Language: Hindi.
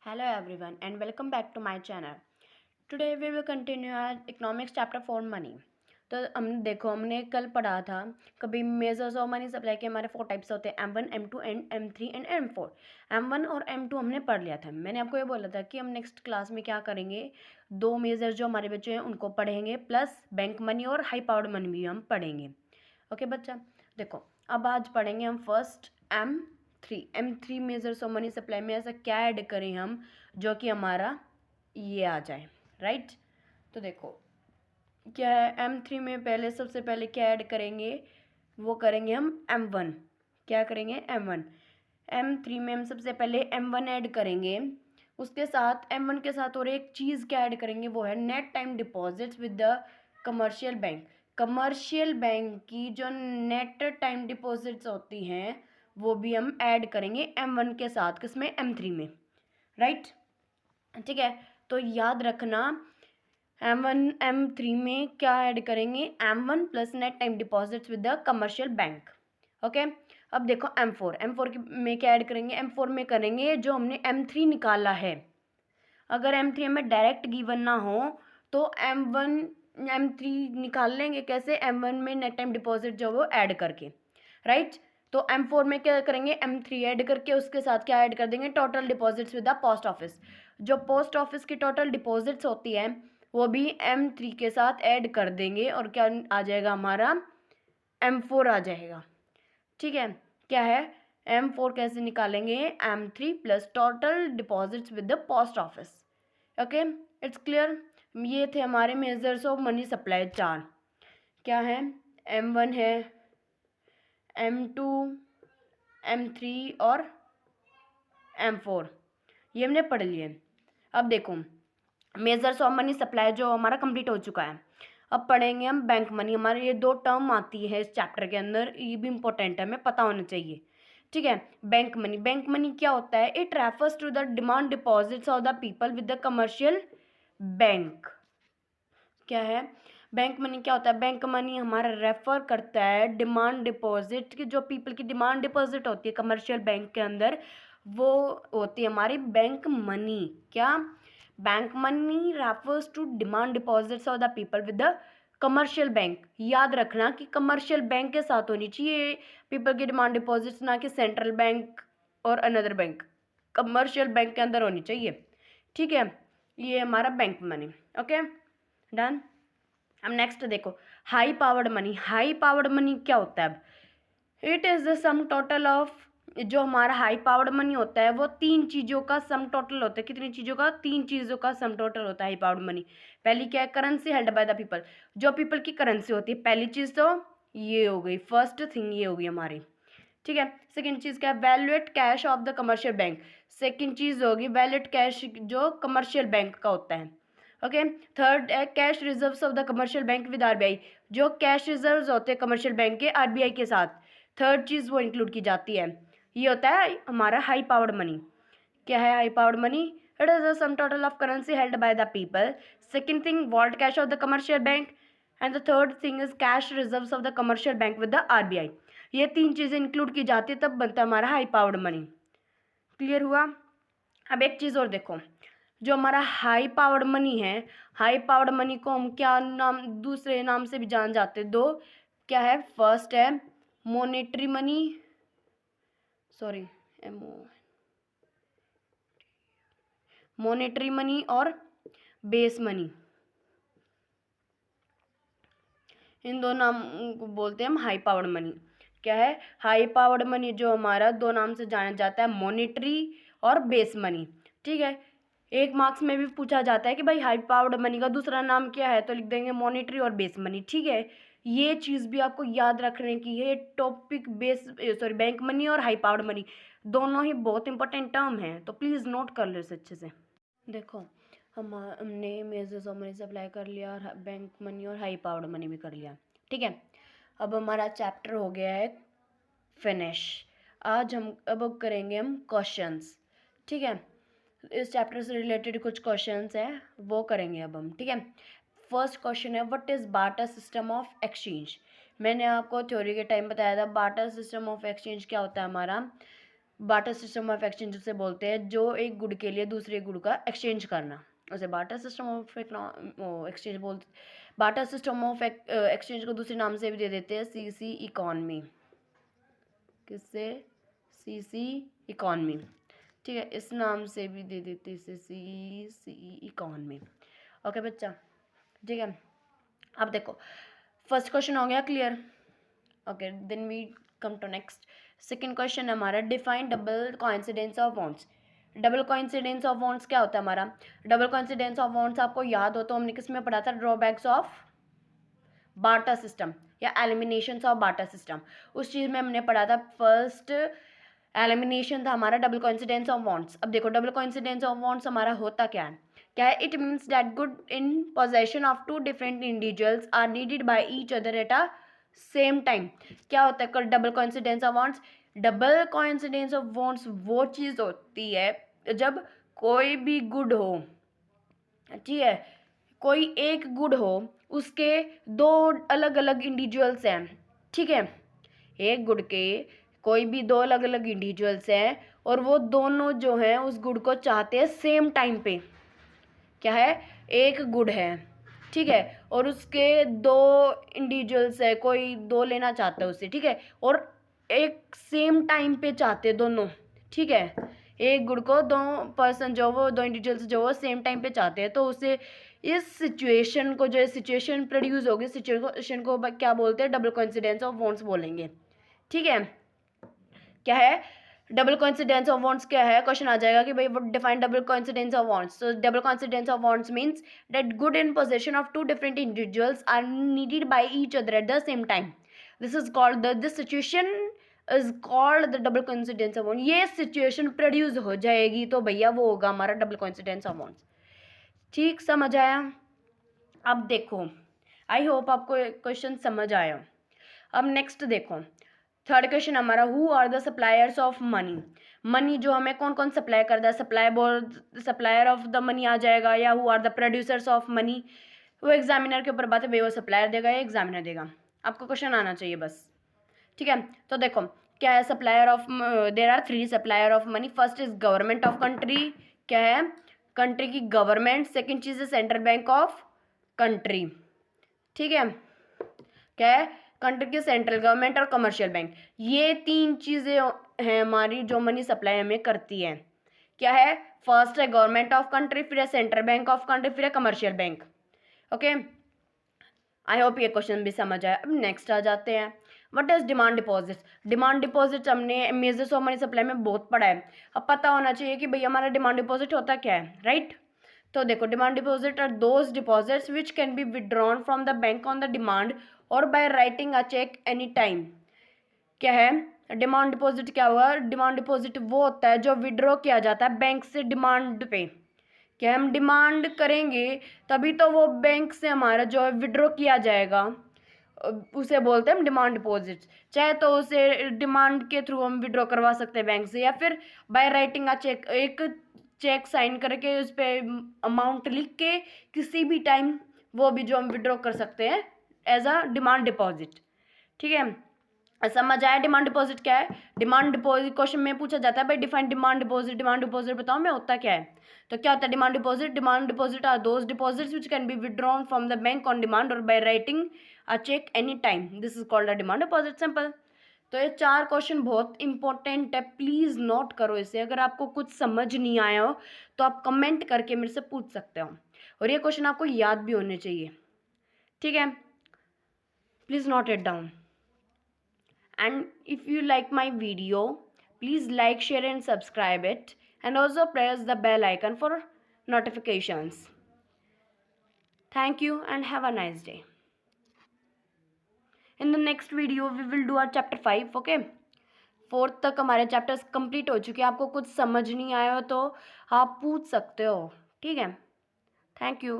Hello everyone and welcome back to my channel. Today we will continue our economics chapter 4 money. तो हमने कल पढ़ा था कभी मेजर्स ऑफ मनी सप्लाई के हमारे 4 टाइप्स होते हैं M1, M2 and M3 and M4. M1 और M2 हमने पढ़ लिया था. मैंने आपको ये बोला था कि हम नेक्स्ट क्लास में क्या करेंगे, दो मेजर जो हमारे बच्चे हैं उनको पढ़ेंगे प्लस बैंक मनी और हाई पावर्ड मनी भी हम पढ़ेंगे. ओके बच्चा, देखो अब आज पढ़ेंगे हम first M3 measures of money supply में ऐसा क्या ऐड करें हम जो कि हमारा ये आ जाए, राइट. तो देखो क्या है, M3 में पहले सबसे पहले क्या ऐड करेंगे, वो करेंगे हम M1. क्या करेंगे, M1. M3 में हम सबसे पहले M1 ऐड करेंगे. उसके साथ M1 के साथ और एक चीज़ क्या ऐड करेंगे, वो है net time deposits with the commercial bank. Commercial bank की जो नेट टाइम डिपॉजिट्स होती हैं वो भी हम ऐड करेंगे M1 के साथ, किसमें, M3 में, राइट. ठीक है, तो याद रखना M1 M3 में क्या ऐड करेंगे, M1 plus net time deposits with the commercial bank. Okay, अब देखो M4 में क्या ऐड करेंगे, M4 में करेंगे जो हमने M3 निकाला है. अगर M3 हमें डायरेक्ट गिवन ना हो तो M1 M3 निकाल लेंगे. कैसे, M1 में नेट टाइम डिपॉजिट जो वो ऐड करके, राइट. तो M4 में क्या करेंगे, M3 ऐड करके उसके साथ क्या ऐड कर देंगे, total deposits with the post office. जो पोस्ट ऑफिस की टोटल डिपॉजिट्स होती है वो भी M3 के साथ ऐड कर देंगे और क्या आ जाएगा, हमारा M4 आ जाएगा. ठीक है, क्या है, M4 कैसे निकालेंगे, M3 plus total deposits with the post office. Okay, it's clear. ये थे हमारे मेजर्स ऑफ मनी सप्लाई 4. क्या है, M1 है, M2, M3 और M4, ये हमने पढ़ लिए. अब देखो मेजर्स ऑफ मनी सप्लाई जो हमारा कंप्लीट हो चुका है. अब पढ़ेंगे हम बैंक मनी. हमारे ये 2 टर्म आती है इस चैप्टर के अंदर, ये भी इंपॉर्टेंट है, हमें पता होना चाहिए. ठीक है, बैंक मनी. बैंक मनी क्या होता है, it refers to the demand deposits of the people with the commercial bank. क्या है, बैंक मनी क्या होता है, बैंक मनी हमारा रेफर करता है डिमांड डिपॉजिट की, जो पीपल की डिमांड डिपॉजिट होती है कमर्शियल बैंक के अंदर, वो होती है हमारी बैंक मनी. क्या, bank money refers to demand deposits of the people with the commercial bank. याद रखना कि कमर्शियल बैंक के साथ होनी चाहिए पीपल की डिमांड डिपॉजिट्स, ना कि सेंट्रल बैंक और अनदर बैंक. कमर्शियल बैंक के अंदर होनी चाहिए. ठीक है, ये हमारा बैंक मनी. Okay done. अब नेक्स्ट देखो high powered money. High powered money क्या होता है, अब it is the sum total of, जो हमारा हाई पावर्ड मनी होता है वो 3 चीज़ों का सम टोटल होता है. कितनी चीज़ों का, 3 चीज़ों का सम टोटल होता है हाई पावर्ड मनी. पहली क्या है, currency held by the people. जो पीपल की करेंसी होती है, पहली चीज़ तो ये हो गई, फर्स्ट थिंग ये होगी हमारी. ठीक है, सेकंड चीज़ क्या है, valuate cash of the commercial bank. Second चीज़ होगी वैल्यूएट कैश जो कमर्शियल बैंक का होता है. ओके, थर्ड है cash reserves of the commercial bank with RBI. जो कैश रिजर्व्स होते हैं कमर्शियल बैंक के आरबीआई के साथ, थर्ड चीज़ वो इंक्लूड की जाती है. ये होता है हमारा हाई पावर्ड मनी. क्या है high powered money, it is the sum total of currency held by the people. Second thing vault cash of the commercial bank and the third thing is cash reserves of the commercial bank with the RBI. ये 3 चीज़ें इंक्लूड की जाती है तब बनता है हमारा हाई पावर्ड मनी. क्लियर हुआ. अब एक चीज़ और देखो, जो हमारा हाई पावर्ड मनी है, हाई पावर्ड मनी को हम क्या नाम, दूसरे नाम से भी जान जाते हैं. 2 क्या है, फर्स्ट है monetary money, sorry monetary money और बेस मनी. इन 2 नाम को बोलते हैं हम हाई पावर्ड मनी. क्या है, हाई पावर्ड मनी जो हमारा 2 नाम से जाना जाता है, मॉनेटरी और बेस मनी. ठीक है, एक मार्क्स में भी पूछा जाता है कि भाई हाई पावर्ड मनी का दूसरा नाम क्या है, तो लिख देंगे मॉनेटरी और बेस मनी. ठीक है, ये चीज़ भी आपको याद रखने की है. टॉपिक बैंक मनी और हाई पावर्ड मनी दोनों ही बहुत इंपॉर्टेंट टर्म हैं, तो प्लीज़ नोट कर लो इसे अच्छे से. देखो हमने मेजर्स ऑफ मनी सप्लाई कर लिया और बैंक मनी और हाई पावर्ड मनी भी कर लिया. ठीक है, अब हमारा चैप्टर हो गया है फिनिश. आज हम अब करेंगे हम क्वेश्चंस. ठीक है, इस चैप्टर से रिलेटेड कुछ क्वेश्चंस हैं वो करेंगे अब हम. ठीक है, फर्स्ट क्वेश्चन है what is barter system of exchange. मैंने आपको थ्योरी के टाइम बताया था बार्टर सिस्टम ऑफ एक्सचेंज क्या होता है हमारा. बाटर सिस्टम ऑफ एक्सचेंज उसे बोलते हैं जो एक गुड के लिए दूसरे गुड का एक्सचेंज करना, उसे बाटर सिस्टम ऑफ एक्सचेंज बोलते। बाटर सिस्टम ऑफ एक्सचेंज को दूसरे नाम से भी दे देते हैं सीसी इकॉनमी। किससे? CC economy. ठीक है, इस नाम से भी दे देते इसे सीसी इकॉनमी। ओके बच्चा, ठीक है। अब देखो फर्स्ट क्वेश्चन हो गया clear. Okay, then we come to next. Second question हमारा define double coincidence of bonds. Double coincidence of bonds क्या होता है हमारा? डबल कोइंसिडेंस ऑफ बॉन्ड्स आपको याद हो तो हमने किस में पढ़ा था? ड्रॉबैक्स ऑफ बार्टर सिस्टम या एलिमिनेशन ऑफ बार्टर सिस्टम, उस चीज़ में हमने पढ़ा था। फर्स्ट एलिमिनेशन था हमारा डबल कोइंसिडेंस ऑफ बॉन्ड्स। अब देखो डबल कोइंसिडेंस ऑफ बॉन्ड्स हमारा होता क्या है? क्या है? It means that good in possession of two different individuals are needed by each other at a same time. क्या होता है double coincidence of bonds? Double coincidence of bonds वो चीज़ होती है जब कोई भी गुड हो, ठीक है, कोई एक गुड हो, उसके दो अलग अलग इंडिविजुअल्स हैं, ठीक है, एक गुड के कोई भी दो अलग अलग इंडिविजुअल्स हैं और वो दोनों जो हैं उस गुड को चाहते हैं सेम टाइम पे। क्या है? एक गुड है, ठीक है, और उसके दो इंडिविजुअल्स है, कोई दो लेना चाहता है उससे, ठीक है, और एक सेम टाइम पे चाहते हैं दोनों, ठीक है, एक गुड को दो पर्सन जो वो दो इंडिविजुअल्स जो वो सेम टाइम पे चाहते हैं, तो उसे इस सिचुएशन को जो सिचुएशन प्रोड्यूस होगी, सिचुएशन को क्या बोलते हैं? डबल कोइंसिडेंस ऑफ बॉन्ड्स बोलेंगे, ठीक है। क्या है डबल कोइंसिडेंस ऑफ बॉन्ड्स? क्या है? क्वेश्चन आ जाएगा कि भाई वो define double coincidence of bonds. So double coincidence of bonds means that good in position of two different individuals are needed by each other at the same time. This is called this situation is called the double coincidence of bond. ये सिचुएशन प्रोड्यूस हो जाएगी तो भैया वो होगा हमारा डबल कोइंसिडेंस ऑफ बॉन्ड्स। ठीक, समझ आया? अब देखो, आई होप आपको क्वेश्चन समझ आया। अब नेक्स्ट देखो, थर्ड क्वेश्चन हमारा, who are the suppliers of money. Money जो हमें कौन कौन सप्लाई करता है? सप्लायर ऑफ द मनी आ जाएगा, या who are the producers of money, वो एग्जामिनर के ऊपर बात है भाई, वो सप्लायर देगा या एग्जामिनर देगा। आपको क्वेश्चन आना चाहिए बस, ठीक है। तो देखो क्या है supplier of, there are three supplier of money. First is government of country, क्या है? कंट्री की गवर्नमेंट। सेकेंड चीज है सेंट्रल बैंक ऑफ कंट्री, ठीक है, क्या है? कंट्री की सेंट्रल गवर्नमेंट और कमर्शियल बैंक। ये तीन चीज़ें हैं हमारी जो मनी सप्लाई हमें करती है। क्या है? फर्स्ट है गवर्नमेंट ऑफ कंट्री, फिर है सेंट्रल बैंक ऑफ कंट्री, फिर है commercial bank. Okay, I hope ये क्वेश्चन भी समझ आया। अब नेक्स्ट आ जाते हैं, what is demand deposit. Demand deposit हमने मेजर्स ऑफ मनी सप्लाई में बहुत पढ़ा है। अब पता होना चाहिए कि भैया हमारा डिमांड डिपॉजिट होता क्या है, राइट? तो देखो demand deposit are those deposits which can be withdrawn from the bank on the demand और by writing a cheque any time. क्या है डिमांड डिपॉजिट? क्या हुआ? डिमांड डिपॉजिट वो होता है जो विड्रॉ किया जाता है बैंक से डिमांड पे। क्या हम डिमांड करेंगे तभी तो वो बैंक से हमारा जो है विड्रॉ किया जाएगा, उसे बोलते हैं हम डिमांड डिपॉजिट। चाहे तो उसे डिमांड के थ्रू हम विड्रॉ करवा सकते हैं बैंक से, या फिर बाय राइटिंग अ चेक, एक चेक साइन करके उस पर अमाउंट लिख के किसी भी टाइम वो भी जो हम विड्रॉ कर सकते हैं एज अ डिमांड डिपॉजिट, ठीक है। समझ आया डिमांड डिपॉजिट क्या है? डिमांड डिपॉजिट क्वेश्चन में पूछा जाता है भाई define demand deposit. Demand deposit बताओ मैं होता क्या है? तो क्या होता है demand deposit? Demand deposit are those deposits which can be withdrawn from the bank on demand और by writing a cheque any time. This is called a demand deposit, simple. तो ये चार क्वेश्चन बहुत इंपॉर्टेंट है, प्लीज़ नोट करो इसे। अगर आपको कुछ समझ नहीं आया हो तो आप कमेंट करके मेरे से पूछ सकते हो, और ये क्वेश्चन आपको याद भी होने चाहिए, ठीक है। Please note it down. And if you like my video, please like, share and subscribe it, and also press the bell icon for notifications. Thank you and have a nice day. In the next video we will do our chapter 5, okay? 4th तक हमारे चैप्टर्स कंप्लीट हो चुके हैं। आपको कुछ समझ नहीं आया हो तो आप पूछ सकते हो, ठीक है। Thank you.